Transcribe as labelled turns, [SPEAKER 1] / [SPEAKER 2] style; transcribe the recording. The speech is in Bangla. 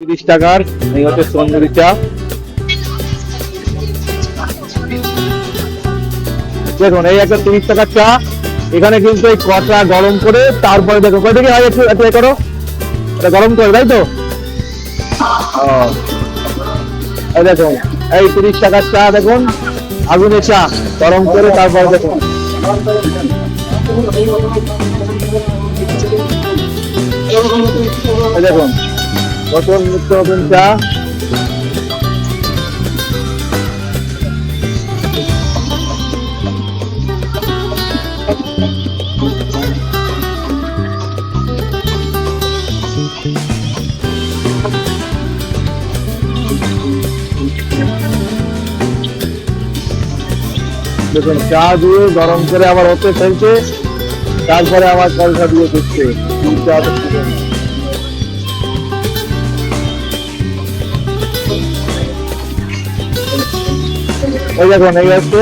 [SPEAKER 1] 30 টাকার এই হচ্ছে তন্দুরি চা। দেখুন এই একটা 30 টাকার চা। এখানে কিন্তু এই কটা গরম করে তারপরে দেখো কয় থেকে হয় একটু একটু এ করো, এটা গরম করে তাই তো। এই দেখুন এই 30 টাকার চা, দেখুন আগুনে চা গরম করে তারপরে দেখুন এই দেখুন নতুন নিত্য নতুন চা। দেখুন চা দিয়ে গরম করে আবার হতে ফেলছে, তারপরে আবার পয়সা দিয়ে দিচ্ছে। ওই দেখুন এই হচ্ছে